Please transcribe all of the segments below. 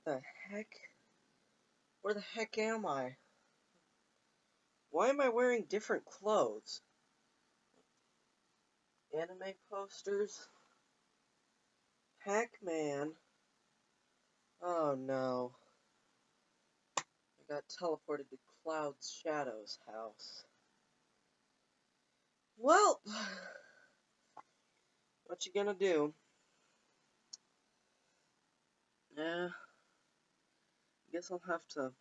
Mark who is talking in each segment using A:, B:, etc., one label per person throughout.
A: the heck? Where the heck am I? Why am I wearing different clothes? Anime posters? Pac-Man? Oh no. I got teleported to Cloud Shadow's house. Well, what you gonna do? Yeah, I guess I'll have to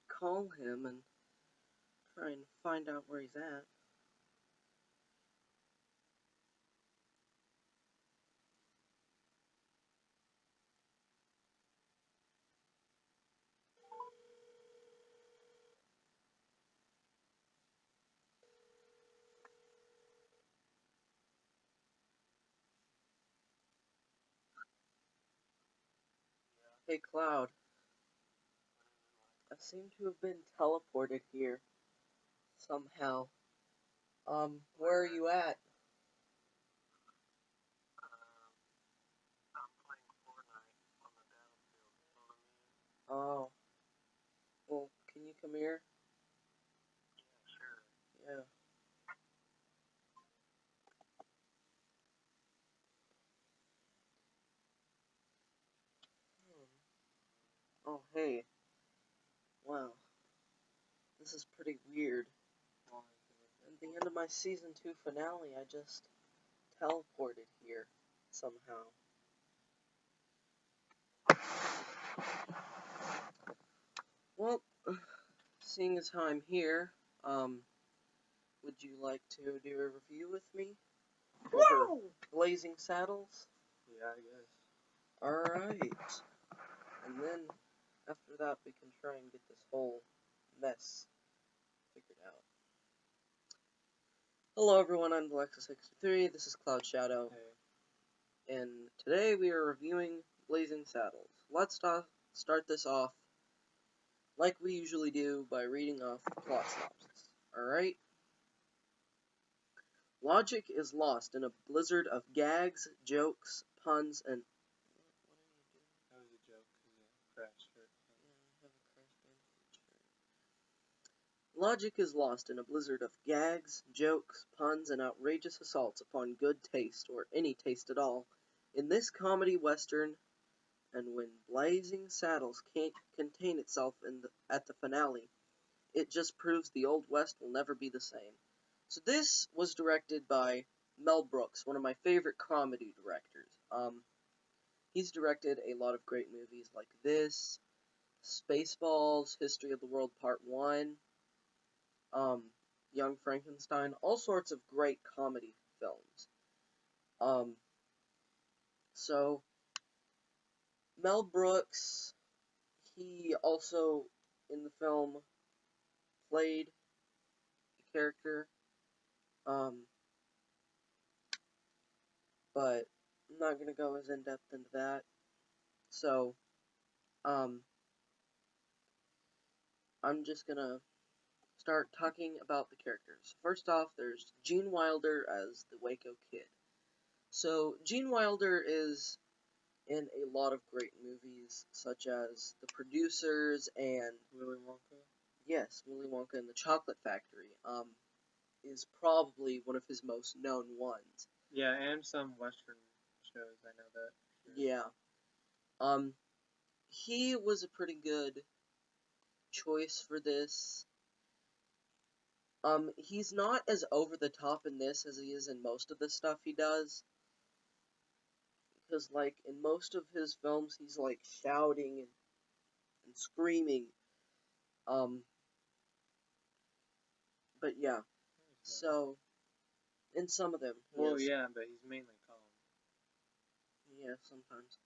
A: call him and try and find out where he's at. Hey, Cloud. I seem to have been teleported here. Somehow. Where are you at? Oh. Well, can you come here? Yeah. Oh, hey. Wow. This is pretty weird. At the end of my season 2 finale, I just teleported here somehow. Well, seeing as how I'm here, would you like to do a review with me? Over Blazing Saddles?
B: Yeah, I guess.
A: Alright. And then, after that, we can try and get this whole mess figured out. Hello everyone, I'm Alexa63, this is Cloud Shadow.
B: Hey.
A: And today we are reviewing Blazing Saddles. Let's start this off like we usually do by reading off the plot synopsis. Alright? Logic is lost in a blizzard of gags, jokes, puns, and...
B: That was a joke, because it crashed shirt.
A: Yeah, I have a Crash Bandicoot shirt. Logic is lost in a blizzard of gags, jokes, puns, and outrageous assaults upon good taste, or any taste at all, in this comedy western. And when Blazing Saddles can't contain itself at the finale, it just proves the Old West will never be the same. So this was directed by Mel Brooks, one of my favorite comedy directors. He's directed a lot of great movies like this, Spaceballs, History of the World Part 1, Young Frankenstein, all sorts of great comedy films. So Mel Brooks, he also, in the film, played a character, but I'm not going to go as in-depth into that. So, I'm just going to start talking about the characters. First off, there's Gene Wilder as the Waco Kid. So, Gene Wilder is in a lot of great movies, such as The Producers and
B: Willy Wonka?
A: Yes, Willy Wonka and the Chocolate Factory, is probably one of his most known ones.
B: Yeah, and some Western shows, I know that.
A: Yeah. He was a pretty good choice for this. He's not as over the top in this as he is in most of the stuff he does. Because, like, in most of his films, he's, like, shouting and screaming. But yeah. So, in some of them,
B: well, yeah, but he's mainly calm.
A: Yeah, sometimes.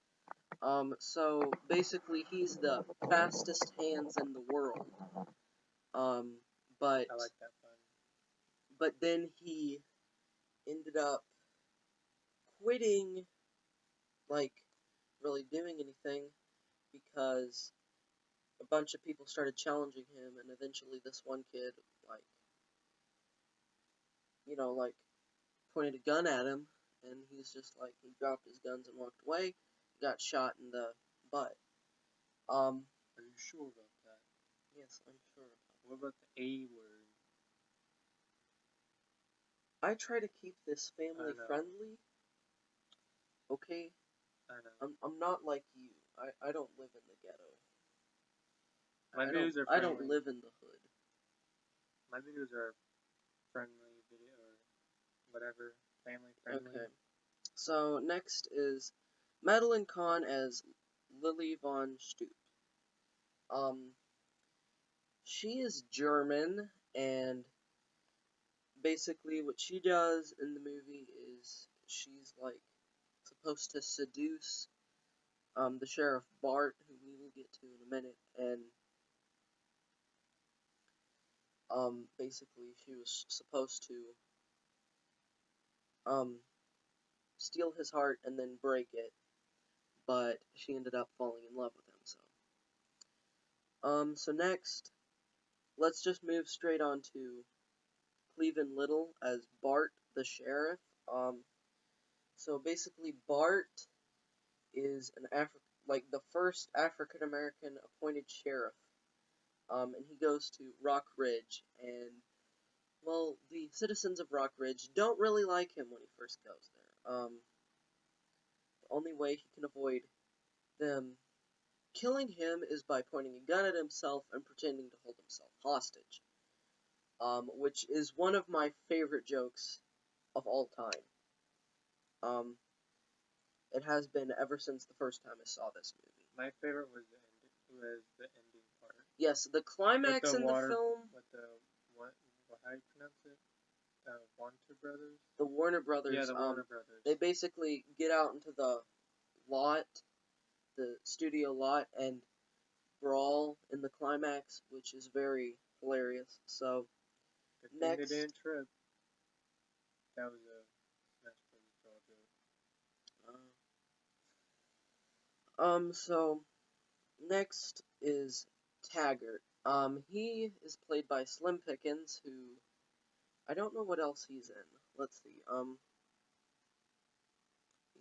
A: So, basically, he's the fastest hands in the world. But...
B: I like that fun.
A: But then he ended up quitting, like, really doing anything, because a bunch of people started challenging him, and eventually this one kid, like, pointed a gun at him, and he's just like, he dropped his guns and walked away, got shot in the butt.
B: Are you sure about that?
A: Yes, I'm sure about that.
B: What about the A word?
A: I try to keep this family
B: I know.
A: friendly. Okay?
B: I know.
A: I'm not like you. I don't live in the ghetto.
B: My videos are
A: I
B: friendly.
A: don't live in the hood.
B: My videos are friendly video or whatever, family friendly.
A: Okay. So next is Madeline Kahn as Lily von Stoop. She is German, and basically what she does in the movie is she's like supposed to seduce the sheriff Bart, who we will get to in a minute, and basically she was supposed to steal his heart and then break it, but she ended up falling in love with him. So next, let's just move straight on to Cleveland Little as Bart the sheriff. So basically Bart is like the first African American appointed sheriff. And he goes to Rock Ridge, and well, the citizens of Rock Ridge don't really like him when he first goes there. The only way he can avoid them killing him is by pointing a gun at himself and pretending to hold himself hostage. Which is one of my favorite jokes of all time. It has been ever since the first time I saw this movie.
B: My favorite was the ending part.
A: Yes, the climax in the film.
B: With how do you pronounce it? Warner Brothers.
A: The Warner Brothers.
B: Yeah, the Warner Brothers.
A: They basically get out into the lot, the studio lot, and brawl in the climax, which is very hilarious. So next,
B: they didn't trip. That was a Smash Brothers brawl joke.
A: So next is Taggart. He is played by Slim Pickens, who I don't know what else he's in. Let's see.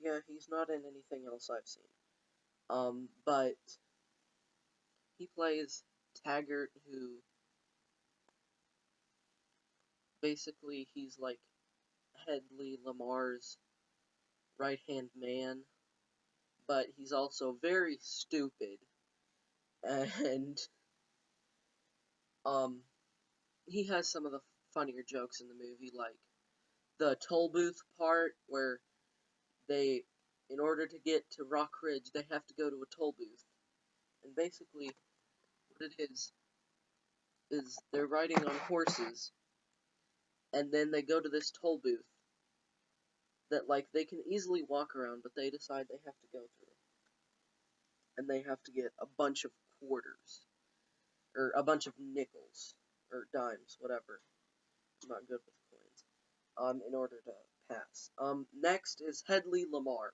A: Yeah, he's not in anything else I've seen. But he plays Taggart, who basically he's like Hedley Lamar's right-hand man, but he's also very stupid, and he has some of the funnier jokes in the movie, like the toll booth part where they, in order to get to Rock Ridge, they have to go to a toll booth, and basically what it is they're riding on horses, and then they go to this toll booth that, like, they can easily walk around, but they decide they have to go through. And they have to get a bunch of quarters, or a bunch of nickels, or dimes, whatever. I'm not good with coins. In order to pass. Next is Hedley Lamar.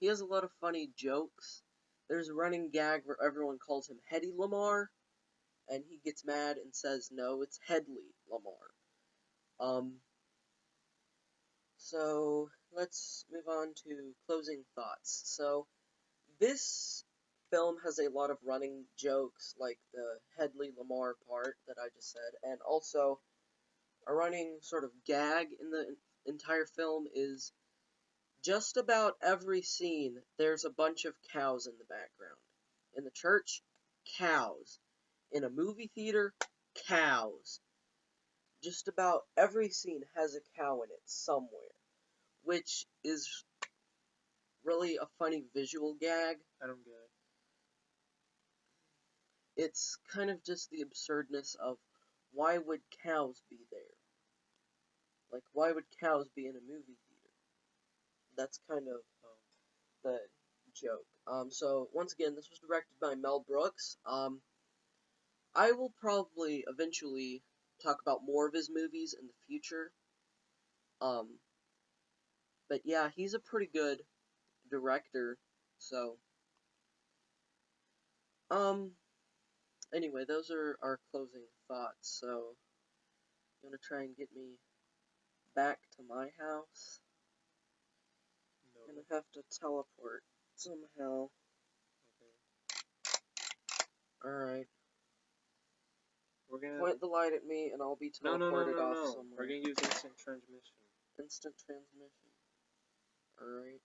A: He has a lot of funny jokes. There's a running gag where everyone calls him Hetty Lamar, and he gets mad and says, no, it's Hedley Lamar. So let's move on to closing thoughts. So this film has a lot of running jokes, like the Hedley Lamar part that I just said, and also a running sort of gag in the entire film is just about every scene there's a bunch of cows in the background. In the church, cows. In a movie theater, cows. Just about every scene has a cow in it somewhere, which is really a funny visual gag.
B: I don't get it.
A: It's kind of just the absurdness of why would cows be there? Like, why would cows be in a movie theater? That's kind of the joke. So, once again, this was directed by Mel Brooks. I will probably eventually talk about more of his movies in the future. But yeah, he's a pretty good director, so. Anyway, those are our closing thoughts, so. You wanna try and get me back to my house?
B: No.
A: I'm gonna have to teleport somehow.
B: Okay.
A: Alright.
B: We're gonna...
A: Point the light at me and I'll be teleported off
B: No.
A: somewhere.
B: We're gonna use instant transmission.
A: Instant transmission. Alright.